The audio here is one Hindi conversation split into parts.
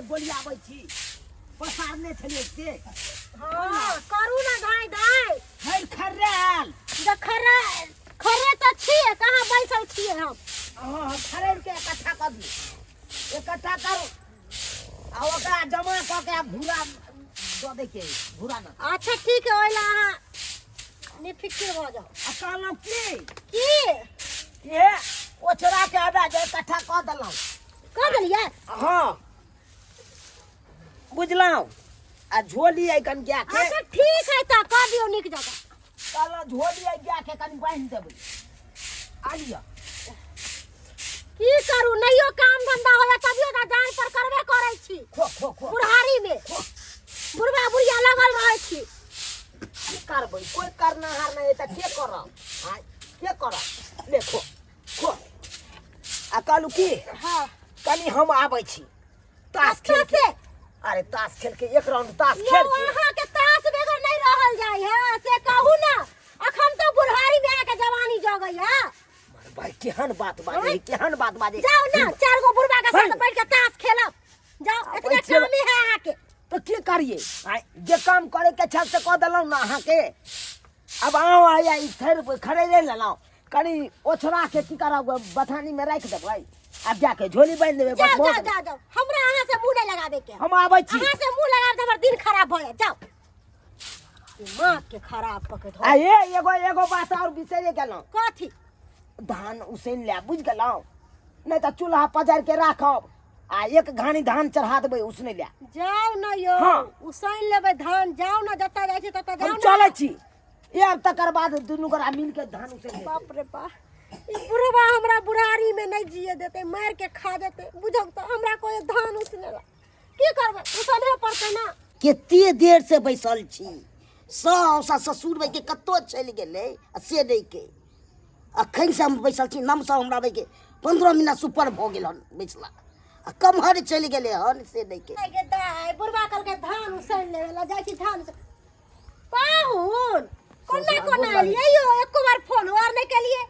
गोली आबै छी पसारने छलिए से हां करू ना धाय धाय है खरेल द खरे तो छिए कहां बैसल छिए हम हां खरेल के इकट्ठा कर दी इकट्ठा कर आ ओकरा जमा क के भूरा दो दे के भूरा ना अच्छा ठीक है ओइला निफिक्र हो जाओ आ कहलौ की ये ओछरा के आधा जे इकट्ठा क देलौ कर दिलिए हां बुझलौ आ झोली आई कन क्या के अच्छा ठीक है त कर दियो निक जगह कहलौ झोली आई क्या के कन बांध देबै आ लिया की करू नहियो काम धंधा होया तभियो ना जान पर करबे करै छी खो खो खो बुढ़ारी में बुढ़वा बुढ़िया लगल रहै छी की करबै कोई करना हार नहीं त के करब हां के करब देखो खो आ कहलू की हां कनी हम आबै छी ताश खेल के अरे ताश खेल के एक राउंड ताश ये खेल के वहां के ताश बेगर नहीं रहल जाय है से कहू ना अखन तो बुढ़ारी में आके जवानी जगै है भाई केहन बात बाजे जाओ ना चार गो बुढ़वा के साथ बैठ के ताश खेलब जाओ इतने काम ही है आहा के तो की करिए जे काम करे के छल से कह देलौ ना अहाँ के अब आओ आया ई खड़े ले लेलौ कनी ओछरा के की करब बथानी में राख देबै अब जाके झोली बांध देबै बस जाओ जाओ जाओ हमरा अहाँ से मुंह नहीं लगावे के हम आबै छी अहाँ से मुंह लगावे त हमर दिन खराब भ जाए जाओ दिमाग के खराब पकड़ आ ये एगो बात और बिसरे गेलौ कथी धान उसैन ले बुझ गेलौ नहीं त चूल्हा पजार के राखब आ एक घानी धान चढ़ा देबै उसने ले जाओ ना यो हाँ। उसैन लेबै धान जाओ ना जता जाय छी तता जाओ हम ना चलै छी ये तकर बाद दुनू गोरा मिल के धान उसैन बाप रे बाप ई बुढ़वा हमरा बुढ़ारी में नहीं जिए देते मार के खा देते बुझौ त हमरा कोई धान उसनेला की करबै उसने पड़ते ना केते देर से बैसल छी सौसा ससुर भाई के कत्तो चल गेलै आ से नहीं के अखन से हम बैसल छी नम से हमरा भाई के 15 मिनट ऊपर भ गेल हन बैसला आ कमहर चल गेलै हन से नहीं के के दाई बुढ़वा कल के धान उसैन लेला जाय छी धान पाहुन कोना लिए यो एको बार फोन और नहीं के लिए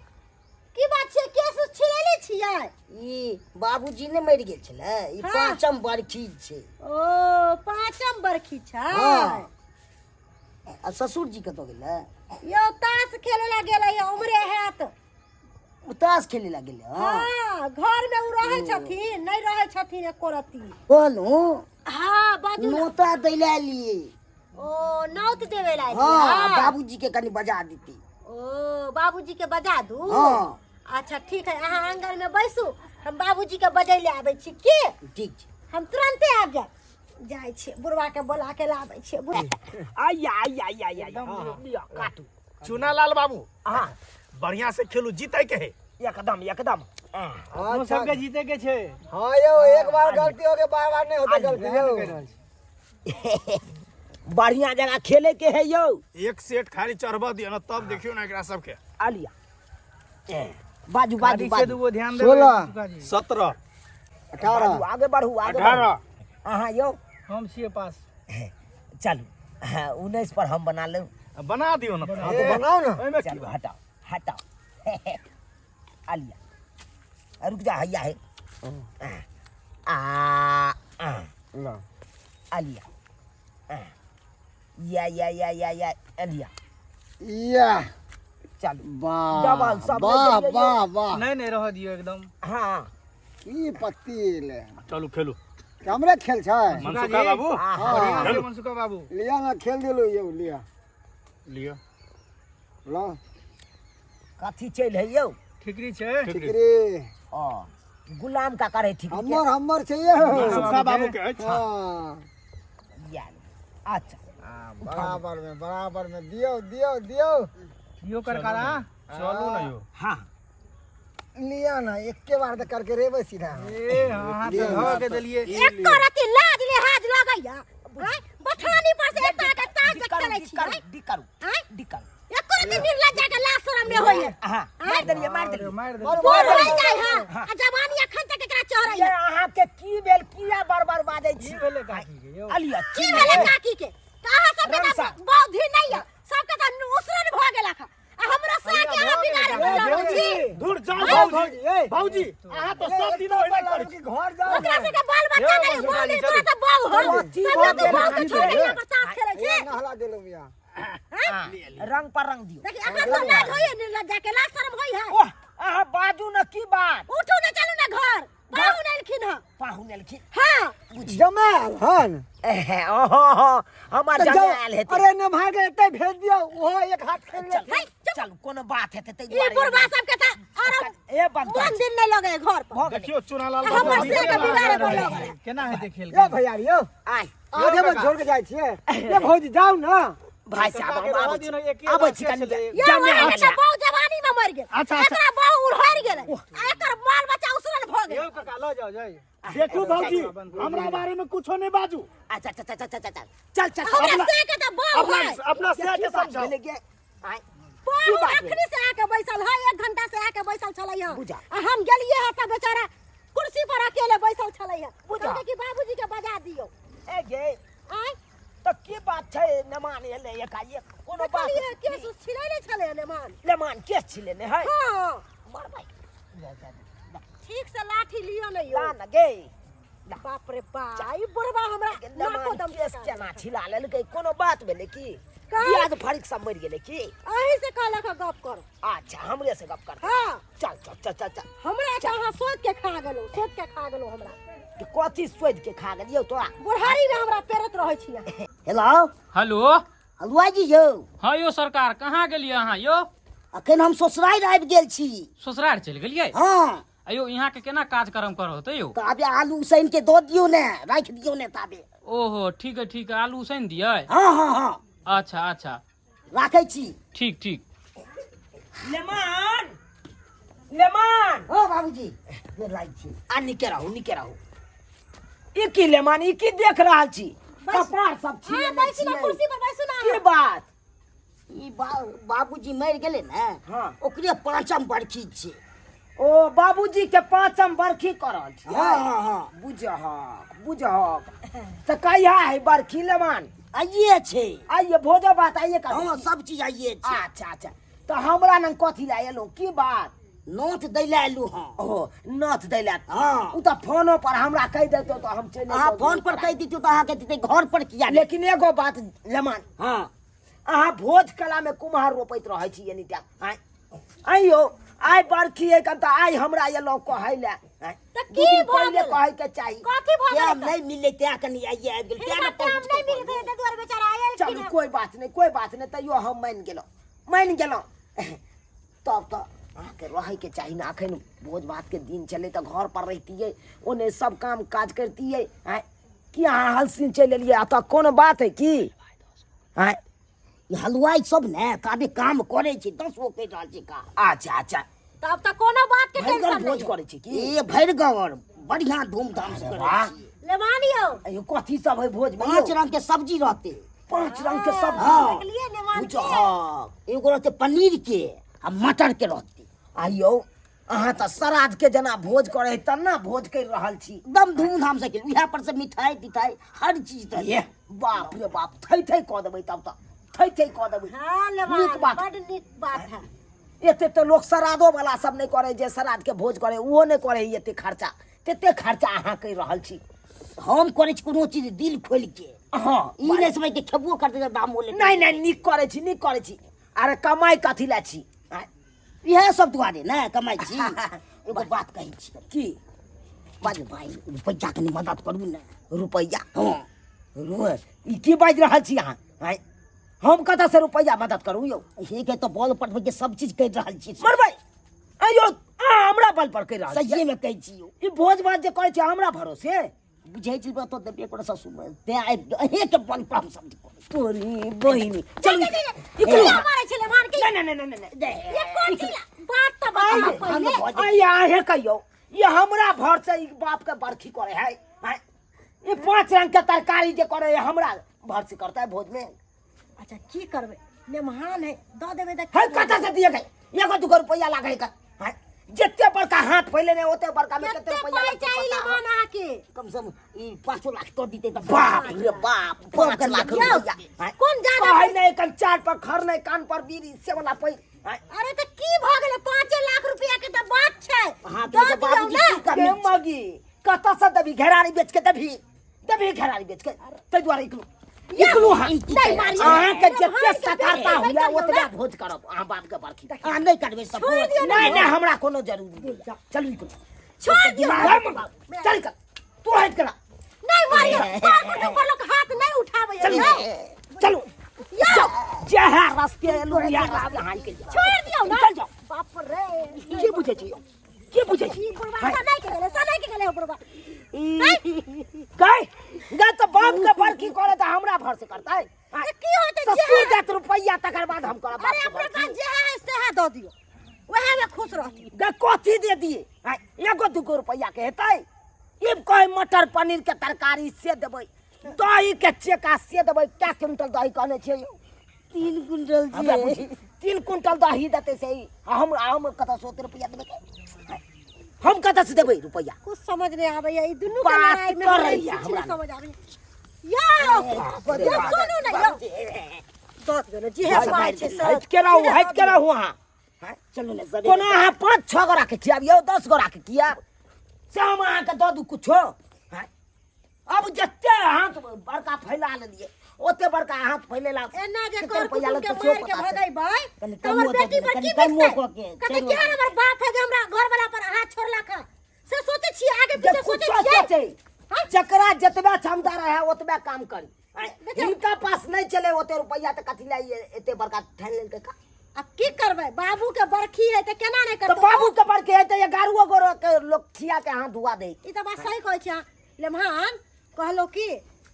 की बात छै केस छिलेले छियै ई बाबूजी ने मर गेल छले ई हाँ। पांचम बरखी छै ओ पांचम बरखी छै हाँ। आ ससुर जी कत गेलै यो ताश खेले ला गेलै यो उमरे हैत ताश खेले ला गेलै हां घर में उ रहै छथिन नहीं रहै छथिन एको रती बोलू हां बाजू ना। नोता दैला लिए ओ नौत देवे ला हां बाबूजी के कनी बजा देती ओ बाबूजी के बजा दू हां अच्छा ठीक है अहाँ आंगन में बैसू हम बाबूजी के बजै ले आबै छी की ठीक छै हम तुरंते आब जाय छी बुढ़वा के बोला के लाबै छी आया लिया काटू चुनालाल बाबू हां बढ़िया से खेलू जीते के है एकदम हम सबके जीते के छे हां यो एक बार गलती हो गई बार बार नहीं होते गलती यो बढ़िया जगह खेले के है यो एक सेट खाली चढ़बा दियो ना तब देखियो ना एकरा सब के आलिया बाजू वो ध्यान दे 17 18 आगे बढ़ू 18 हां यो हम छिए पास चलू 19 पर हम बना ले बना दियो ना हां तो बनाओ ना ओय में की चलो हटाओ आलिया रुक जा हैया है ला आलिया या आलिया या चलो वाह डबल सब वाह ले वाह वाह नहीं नहीं रह दियो एकदम हां की पत्ती ले चलू खेलू कैमरे खेल छै मनसुखा बाबू बढ़िया से चलू। मनसुखा बाबू लिया ना खेल दिलो यो लिया लियो ला कथी चल है यो ठिकरी छे ठिकरी गुलाम का करे ठीक हमर छै यो मनसुखा बाबू के अच्छा हां या अच्छा बराबर में दियो यो कर करा चलू ना यो हां लिया ना एक के बार करके रेबे सीधा ए हां पे ध के देलिए एको रती लाज लिहाज लगैया हैं बथानी पर से एकटा के ताज खेलै छी हैं डिकरू हैं एको रती निर्लज्जा के लाज शरम ने होइए हां मार देलिए मार दे बोल हो जाय हां आ जवानी अखन तक एकरा ये चढ़ैया अहाँ के की भेल किया बार बाजै छी की भेले काकी के यो आलिया की भेले काकी के कहां सब के बौद्धि नहीं है सबके त उसरन भ गेला आ हमरा से आके हम बिगाड़ छी दूर जाओ भौजी भाऊजी ए भाऊजी अहाँ तो सब दिन ओहिना करै छी घर जाओ ओकरा से के बाल बच्चा नहीं बोल दे तोरा त बाऊ हो अथी सब भऽ तू गेल, बाऊ के अथी छोड़ भऽ के गेल। बता खेले छे नहला देलौ मिया रंग पर रंग दियो देखि अखन तो लाज होइए ने लज्जा के लाज शर्म होई है ओह अहाँ बाजू न की बात उठू ने चलू ना घर बाऊ ने लखिन ह पाहुन एलखिन हां जमाल हन एहे ओहो हमर जमाल हेतै अरे न भागे एते भेज दियो ओहो एक हाथ खेल ले चल चल कोनो बात हेतै तै ई बुढ़वा सब के त और ए बंद मन दिन नहीं लगे घर पर देखियो चुना लाल हमर से के बिगाड़े पर लगे केना हेतै खेल ए भैया यो आइ आगे में छोड़ के जाय छियै ए भौजी जाओ ना भाई साहब हम आबै छी एके आबै छी कनी ये वाला के बाऊ जवानी में मर गेल अच्छा, एकरा बाऊ उड़हर गेल आ एकर बाल बच्चा उसरल भ गेल यो काका ल जाओ जाई देखू भाऊजी हमरा बारे में कुछो नहीं बाजू अच्छा अच्छा अच्छा अच्छा चल चल हमरा से के त बाऊ है अपना से के समझाओ आइ बाऊ अखनी से आके बैसल है 1 घंटा से आके बैसल छलै है बुझा। आ हम गेलिए है त बेचारा कुर्सी पर अकेले बैसल छलै है बुझा। कहले कि बाबूजी के बजा दियो ए गे आय त की बात छै न माने ले एकाएक कोनो बात कहलिए केस छिलैले छलै ने मान ले मान के छिले ने है हां मर भाई ठीक से लाठी लियो न यो ला न गे बाप रे बाप ई बुढ़वा हमरा नाको दम केस केना छिला लेलकै कोनो बात भेलै की का? बियाद फरिक सब मरि गेलै की अही से कहलक गप कर अच्छा हमरे से गप कर हां चल चल चल चल चल हमरा के अहाँ सोच के खा गेलो हमरा कि कथी सोच के खा गेलियौ तोरा बुढ़ारी में हमरा पेरत रहै छियै हेलो हेलो हलवाई जी यौ हाँ यो सरकार कहाँ गेलियै अहाँ यो अखन हम ससुराल आबि गेल छी ससुराल चलि गेलियै हाँ अयो यहाँ के केना काज कर्म कर होते यो ताबे आलू उसैन के दो दियो ने राख दियो ने ताबे ओहो ठीक है आलू उसैन दियै हाँ हाँ हाँ अच्छा अच्छा राखै छी ठीक ठीक लेमान लेमान ओ बाबूजी ये लाइक छी आ निके रहू ई की लेमान ई की देख रहल छी कपार सब छी हां बैसी ना कुर्सी पर बैसू ना की बात ई बाबूजी मरि गेलै ने हाँ। ओकरे पांचम बरखी छै ओ बाबूजी के पांचम बरखी करल छी हाँ हाँ हाँ बुझहक त कहिया है बरखी लेमान आइए छै आइए भोजो बात आइए कर हाँ सब चीज आइए छै अच्छा अच्छा तो हमरा नंग कथी ला एलो की बात नोट दै ले एलू हाँ ओ नथ दैला हाँ। उ त फोनो पर हमरा कह देतो तो हम चले अहाँ फोन पर कहि दितियो तऽ अहाँके देतै घर पर किया नहीं? लेकिन एगो बात लेमान हाँ अहाँ भोज कला में कुम्हार रोपैत रहै छी एनी टाइम आइयो आइ बरखी है त आइ हमरा एलो कहै ले त की भऽ पहिले गेल? कहै के चाही कथी भऽ क्या गेल नहीं मिले त्या कनी आइए आबि गेल त्या हिनका ने टाइम नहीं मिल गए दुआर बेचारा आयल चलू कोई बात नहीं तैयो हम मान गेलो तब तो अहाँके रहे के चाही ना अखन भोज भात के दिन चले तो घर पर रहतियै ओने सब काम काज करतियै आय कि अहाँ हलसिन चलि एलियै अतः कोनो बात है की आय ये हलवाई सब ने ताबे काम करे छै 10 गो कहि रहल छै का अच्छा अच्छा तब त कोनो बात के भरि टेंशन भोज नहीं करे छी की ए भरि गवर बढ़िया धूमधाम से करे वाह। छी ले मानियो अयो कथी सब है भोज में 5 रंग के सब्जी रहते 5 रंग के सब्जी हाँ लिए ले मान बुझो हाँ एगो रहते पनीर के आ मटर के रहते आइयो अहाँ त श्राद्ध के जना भोज करे है तब ना भोज कर रहल छी एकदम धूमधाम से केलू इहा पर से मिठाई तिठाई हर चीज ये रहते बाप रे बाप थै कह देबै तब त थै कह देबै हां ले नीक बात। बड़ नीक बात है एते तो लोग श्राद्धो वाला सब नहीं करे जे श्राद्ध के भोज करे वो नहीं करे एते खर्चा तेते खर्चा अहाँ कर रहल छी हम करे छी कोनो चीज दिल खोल के हाँ ई नहीं समय के खेबो करते त दाम बोले नहीं नीक करे छी अरे कमाई कथी ला छी आय, इहे सब दुआरे ना कमाई छी एगो बात कही छी की बाज भाई रुपैया कनी मदद करू ना रुपैया हाँ ई की बाज रहल छी अहाँ आय, हम कतऽ से रुपैया मदद करू यौ हे के तो बॉल पटवे के सब चीज कहि रहल छी मरबै अयो हमरा बल पर कर रहल छी सही में कहै छी यौ ई भोज भात जे करे छी हमरा भरोसे बुझै छी तो देबे पर ससुर में ते हे के बल पर हम सब तोरी बहिनी चल ई कुलिया मारे छै ले मान के नहीं दे ये कोन चीज बात त बता पहिले आय आहे कहियो ये हमरा भर से ई बाप के बरखी करे है आय, ये 5 रंग के तरकारी जे करे है हमरा भर से करता है भोज में अच्छा की करबे मेहमान है द देबे त है कता से दिए गए एगो 2 रुपया लागे का है जितने बड़का हाथ फैले ने ओते बड़का में केते कितने रुपया पाई लगते चाहिए ले पता मान आके कम से कम ई 5 लाख तो दीते त बाप रे बाप 5 लाख रुपया कौन ज्यादा है नहीं कन चाट पर खर नहीं कान पर बीड़ी से वाला पै अरे तो की भ गेले 5 लाख रुपया के त बात छै हाँ दऽ तो दियौ बाबूजी ने। की करनी मगी कत से देबी घेरारी बेच के देबी घेरारी बेच के तै द्वारे इकलू हाँ नहीं मारियो। अहाँ के जते भगवान के सकारता बेटी, हुआ बैठल ओतबे जाओ भोज करब अहाँ बाप के बरखी अहाँ नहीं करबे सब छोड़ दियौ ना। नहीं नहीं हमरा कोनो जरूरी नहीं चलू इकलू छोड़ दियौ। चल कर तू हट करा नहीं मारियो बाबू ऊपर लोग हाथ नहीं उठावे चलू चलू जहाँ रास्ते लोग यहाँ रास्ते हाई के जाओ छोड़ दियौ ना। चल जाओ बाप रे के बुझे छी के बुझे छी ई बुढ़वा सनाई के गेले बुढ़वा गए गए तो बाप के बरखी करे तो हमरा भर से करता है ये की होते ससुर जात रुपया तकर बाद हम करब अरे अपने पास जे है से है दऽ दियौ वहे में खुश रहती गे कथी दे दिए एगो दूगो रुपया के हेतै ई कहे मटर पनीर के तरकारी से देबै दही के चेका से देबै क्या क्विंटल दही कहने छियै 3 कुंटल हमरा बुझी 3 कुंटल दही देते से हम कत से ओते रुपया देबै हम कत से देबै रुपया कुछ समझ नहीं आवे ये दुनू के बात लड़ाई में कर हमरा रही है कुछ हमरा। नहीं समझ आवे यो ये सुनो ना यो दऽ दियौ जे है बात छै हट के रहू वहाँ चलो ना कोनो अहाँ 5-6 गोरा के खियाबियो 10 गोरा के खियाब से हम अहाँके दऽ दू कुछो अब जते हाथ बड़का फैला लेलिए ओते बड़का हाथ फैलेला एना जे केते कर रुपया कुटुम के लगतै मार सेहो के पता छै। भगैबै कनि तो हमर कमो बेटी दऽ पर कनि की कमो बिकतै कऽ के, कते चलू। केहन हमर बाप है जे हमरा घर वाला पर हाथ छोड़ला खा से सोचे छी आगे जे पीछे सोचे कुछो छी सोचे जकरा जतबे क्षमता रहे ओतबे काम करी जिनका पास नहीं चले ओते रुपया त कथि लाई एते बड़का ठान लेलकै का अब की करबै बाबू के बरखी है त केना नहीं तो करबै बाबू के बड़के है त 11 गोरो के लोग खिया के हाथ धुआ दे ई त बात सही कहै छी लेमहान कहलो की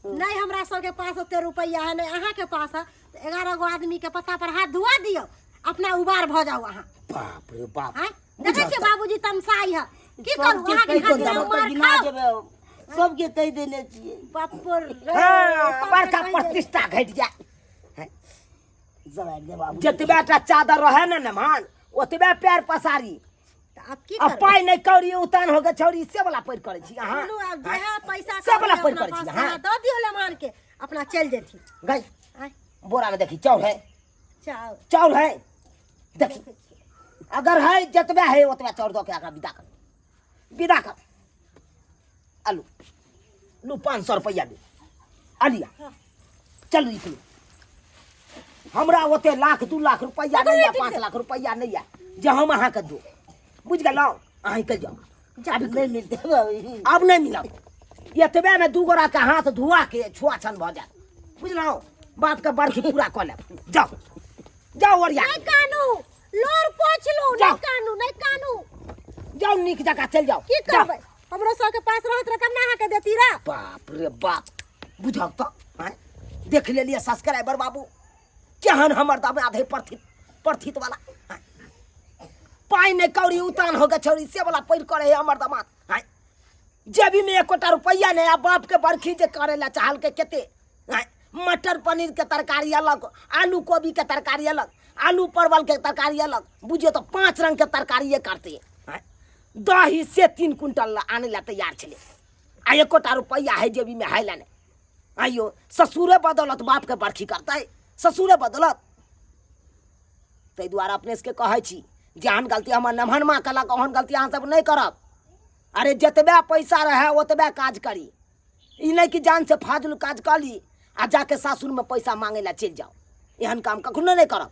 नहीं हमरा सब के पास ओते रुपया है नहीं अहाँ के पास है 11 गो आदमी के पत्ता पर हाथ धुआ दियो अपना उबार भ जाओ अहाँ बाप रे बाप हैं देखे छी बाबूजी तमसाई है की करू अहाँ के हाथ में मार गिना खाओ देबै सबके कह देने छियै बाप रे बड़का प्रतिष्ठा घट जाए जवाब दे बाबू जतबे टा चादर रहे न मान ओतबे पैर पसारी त अब की अब करबै पाई नहीं कौड़ी उतान हो गए छौरी से वाला पैर करे छी अहाँ बोलू अब जे है पैसा सब वाला कौड़ी पैर अपना करे छी पास हाँ है, दऽ दियो लेमहान के अपना चल जेथिन गई आय बोरा में देखी चाउर है चाउ चाउर है देखी अगर है जतबे है ओतबे चाउर दो के आगा विदा कर आलू लू 500 रुपया दे आलिया चल निकलू हमरा ओते 1 2 लाख रुपया नहीं है 5 लाख रुपया नहीं है जे हम अहाँ के दो बुझ गेलौ अहाँ के जाओ अब नहीं मिलते बाबू अब नहीं मिला एतबे में 2 गोरा के हाथ धुआ के छुआ छन भ जाए बुझलौ बात के बरखी पूरा कर ले जाओ जाओ ओरिया नहीं कानू लोर पोछ लो जाओ। नहीं कानू नहीं कानू जाओ निक जगह चल जाओ की जाओ। करबै हमरो सब के पास रहत रह तब ना अहाँ के देती रा बाप रे बाप बुझब तो देख लेलिए सब्सक्राइबर बाबू केहन हमर दाम आधे प्रथित वाला हाँ। पाई नहीं कौड़ी उतान हो गए छौरी से वाला पैर करे है हमर दामाद हाँ। जेबी में 1 कोटा रुपया नहीं आ बाप के बरखी जे करे ला चाहल के केते हाँ। मटर पनीर के तरकारी अलग आलू गोभी के तरकारी अलग आलू परवल के तरकारी अलग बुझियो तो 5 रंग के तरकारी ये करते हैं दही से 3 कुंटल आने ला तैयार छले आ 1 कोटा रुपया है जेबी में है लाने आइयो ससुरे बदौलत बाप के बरखी करता है ससुरे बदौलत तै द्वारा अपने से कहे छी जहन गलती हमर नमहन माँ कलक ओहन गलती अहाँ सब नहीं करब अरे जतबे पैसा रहे ओतबे काज करी ई नहीं कि जान से फाजुल काज कर ली आ जाके सासुर में पैसा मांगे ला चल जाओ एहन काम कखनो नहीं करब